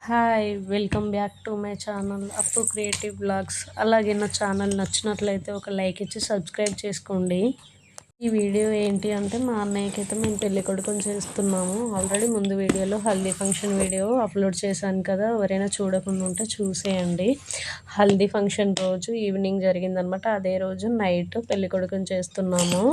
Hi! Welcome back to my channel అప్పు creative vlogs. అలాగే నా ఛానల్ నచ్చినట్లయితే ఒక లైక్ ఇచ్చి సబ్స్క్రైబ్ చేసుకోండి. ఈ వీడియో ఏంటి అంటే మా అన్నయ్యకైతే మేము పెళ్ళికొడుకుని చేస్తున్నాము. ఆల్రెడీ ముందు వీడియోలో హల్దీ ఫంక్షన్ వీడియో అప్లోడ్ చేశాను కదా, ఎవరైనా చూడకుండా ఉంటే చూసేయండి. హల్దీ ఫంక్షన్ రోజు ఈవినింగ్ జరిగిందనమాట. అదే రోజు నైట్ పెళ్ళికొడుకుని చేస్తున్నాము.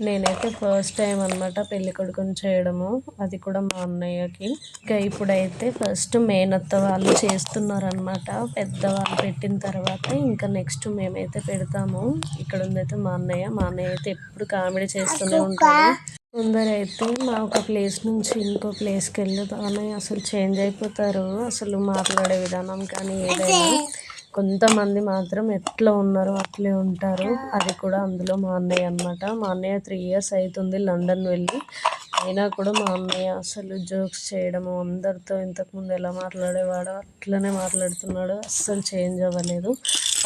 నేనైతే ఫస్ట్ టైం అనమాట పెళ్ళికొడుకుని చేయడము, అది కూడా మా అన్నయ్యకి. ఇంకా ఇప్పుడైతే ఫస్ట్ మేనత్త వాళ్ళు చేస్తున్నారనమాట. పెద్దవాళ్ళు పెట్టిన తర్వాత ఇంకా నెక్స్ట్ మేమైతే పెడతాము. ఇక్కడ ఉందైతే మా అన్నయ్య అయితే ఎప్పుడు కామెడీ చేస్తూనే ఉంటాడు. ముందరైతే మా ఒక ప్లేస్ నుంచి ఇంకో ప్లేస్కి వెళ్ళగానే అసలు చేంజ్ అయిపోతారు. అసలు మాట్లాడే విధానం కానీ ఏదైనా. కొంతమంది మాత్రం ఎట్లా ఉన్నారో అట్లే ఉంటారు. అది కూడా అందులో మా అన్నయ్య అనమాట. మా అన్నయ్య 3 years అవుతుంది లండన్ వెళ్ళి. అయినా కూడా మా అన్నయ్య అసలు జోక్స్ చేయడము, అందరితో ఇంతకుముందు ఎలా మాట్లాడేవాడో అట్లనే మాట్లాడుతున్నాడు. అస్సలు చేంజ్ అవ్వలేదు.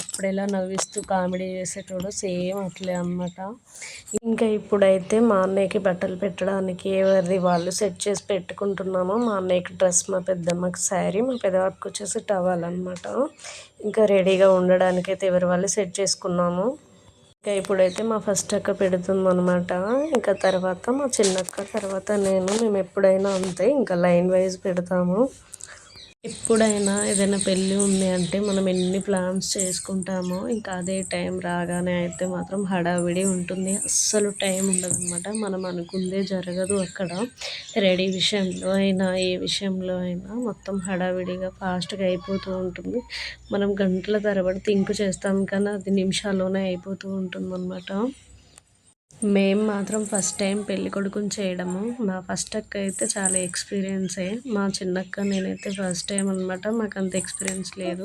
అప్పుడు ఎలా నవ్విస్తూ కామెడీ చేసేటోడు సేమ్ అట్లే అనమాట. ఇంకా ఇప్పుడైతే మా అన్నయ్యకి బట్టలు పెట్టడానికి ఎవరిది వాళ్ళు సెట్ చేసి పెట్టుకుంటున్నాము. మా అన్నయ్యకి డ్రెస్, మా పెద్దమ్మకి శారీ, మా పెద్దవాడికి వచ్చేసి టవల్ అనమాట. ఇంకా రెడీగా ఉండడానికి అయితే ఎవరి వాళ్ళు సెట్ చేసుకున్నాము. ఇంకా ఇప్పుడైతే మా ఫస్ట్ అక్క పెడుతుందనమాట. ఇంకా తర్వాత మా చిన్నక్క, తర్వాత మేము ఎప్పుడైనా అంతే ఇంకా లైన్ వైజ్ పెడతాము. ఎప్పుడైనా ఏదైనా పెళ్ళి ఉంది అంటే మనం ఎన్ని ప్లాన్స్ చేసుకుంటామో ఇంకా అదే టైం రాగానే అయితే మాత్రం హడావిడి ఉంటుంది. అస్సలు టైం ఉండదన్నమాట. మనం అనుకుందే జరగదు అక్కడ. రెడీ విషయంలో అయినా ఏ విషయంలో అయినా మొత్తం హడావిడిగా ఫాస్ట్గా అయిపోతూ ఉంటుంది. మనం గంటల తరబడి థింక్ చేస్తాం కానీ అది నిమిషాల్లోనే అయిపోతూ ఉంటుంది అన్నమాట. మేము మాత్రం ఫస్ట్ టైం పెళ్ళికొడుకుని చేయడము. మా ఫస్ట్ అక్క అయితే చాలా ఎక్స్పీరియన్సే. మా చిన్నక్క నేనైతే ఫస్ట్ టైం అనమాట. మాకు అంత ఎక్స్పీరియన్స్ లేదు.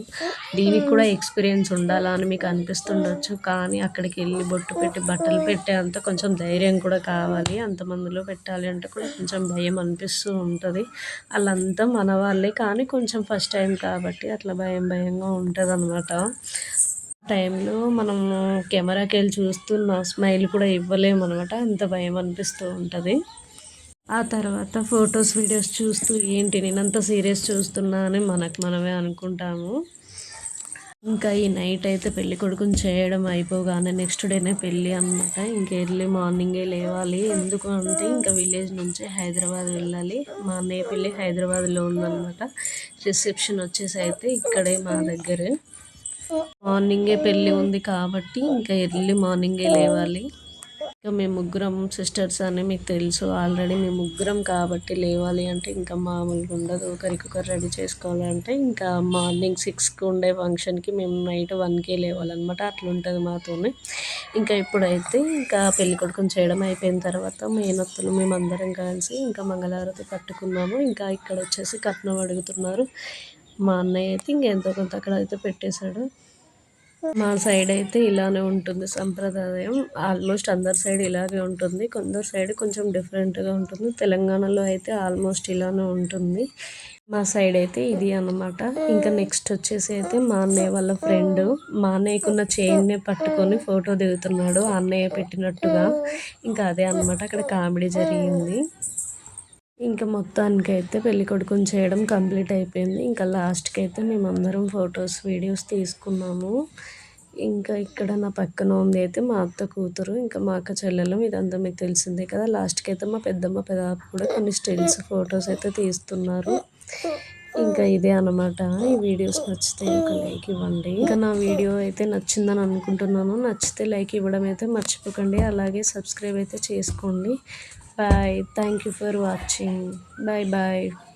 దీనికి కూడా ఎక్స్పీరియన్స్ ఉండాలా అని మీకు అనిపిస్తుండొచ్చు, కానీ అక్కడికి వెళ్ళి బొట్టు పెట్టి బట్టలు పెట్టే అంత కొంచెం ధైర్యం కూడా కావాలి. అంతమందిలో పెట్టాలి అంటే కూడా కొంచెం భయం అనిపిస్తూ ఉంటుంది. వాళ్ళంతా మన వాళ్ళే కానీ కొంచెం ఫస్ట్ టైం కాబట్టి అట్లా భయంగా ఉంటుంది అనమాట. టైంలో మనము కెమెరాకి వెళ్ళి చూస్తున్న స్మైల్ కూడా ఇవ్వలేము అనమాట. అంత భయం అనిపిస్తూ ఉంటుంది. ఆ తర్వాత ఫొటోస్ వీడియోస్ చూస్తూ ఏంటి నేనంత సీరియస్ చూస్తున్నా అని మనమే అనుకుంటాము. ఇంకా ఈ నైట్ అయితే పెళ్ళి కొడుకుని చేయడం అయిపోగానే నెక్స్ట్ డేనే పెళ్ళి అనమాట. ఇంకా ఎర్లీ మార్నింగే లేవాలి. ఎందుకు అంటే ఇంకా విలేజ్ నుంచి హైదరాబాద్ వెళ్ళాలి. మా అన్నయ్య పెళ్ళి హైదరాబాద్లో ఉందన్నమాట. రిసెప్షన్ వచ్చేసి అయితే ఇక్కడే మా దగ్గరే. మార్నింగే పెళ్ళి ఉంది కాబట్టి ఇంకా ఎర్లీ మార్నింగే లేవాలి. ఇంకా మేము ముగ్గురం సిస్టర్స్ అని మీకు తెలుసు ఆల్రెడీ. మేము ముగ్గురం కాబట్టి లేవాలి అంటే ఇంకా మామూలుగా ఉండదు. ఒకరికొకరు రెడీ చేసుకోవాలంటే ఇంకా మార్నింగ్ 6కి ఉండే ఫంక్షన్కి మేము నైట్ 1కే లేవాలన్నమాట. అట్లుంటుంది మాతోనే. ఇంకా ఇప్పుడైతే ఇంకా పెళ్లి కొడుకుని చేయడం అయిపోయిన తర్వాత మేనత్తలు మేమందరం కలిసి ఇంకా మంగళహారతి పట్టుకున్నాము. ఇంకా ఇక్కడ వచ్చేసి కట్నం అడుగుతున్నారు. మా అన్నయ్య అయితే ఇంకెంతో కొంత అక్కడ అయితే పెట్టేశాడు. మా సైడ్ అయితే ఇలానే ఉంటుంది సంప్రదాయం. ఆల్మోస్ట్ అందరి సైడ్ ఇలాగే ఉంటుంది. కొందరు సైడ్ కొంచెం డిఫరెంట్గా ఉంటుంది. తెలంగాణలో అయితే ఆల్మోస్ట్ ఇలానే ఉంటుంది. మా సైడ్ అయితే ఇది అనమాట. ఇంకా నెక్స్ట్ వచ్చేసి అయితే మా అన్నయ్య వాళ్ళ ఫ్రెండ్ మా అన్నయ్యకున్న చైన్నే పట్టుకొని ఫోటో దిగుతున్నాడు అన్నయ్య పెట్టినట్టుగా. ఇంకా అదే అనమాట అక్కడ కామెడీ జరిగింది. ఇంకా మొత్తానికైతే పెళ్లి కొడుకుని చేయడం కంప్లీట్ అయిపోయింది. ఇంకా లాస్ట్కి అయితే మేమందరం ఫొటోస్ వీడియోస్ తీసుకున్నాము. ఇంకా ఇక్కడ నా పక్కన ఉంది అయితే మా అత్త కూతురు, ఇంకా మా అక్క చెల్లెలు, ఇదంతా మీకు తెలిసిందే కదా. లాస్ట్కి అయితే మా పెద్దమ్మ పెదబాపు కూడా కొన్ని స్టిల్స్ ఫొటోస్ అయితే తీస్తున్నారు. ఇంకా ఇదే అనమాట. ఈ వీడియోస్ నచ్చితే ఒక లైక్ ఇవ్వండి. ఇంకా నా వీడియో అయితే నచ్చిందని అనుకుంటున్నాను. నచ్చితే లైక్ ఇవ్వడం అయితే మర్చిపోకండి. అలాగే సబ్స్క్రైబ్ అయితే చేసుకోండి. Bye. Thank you for watching. Bye bye.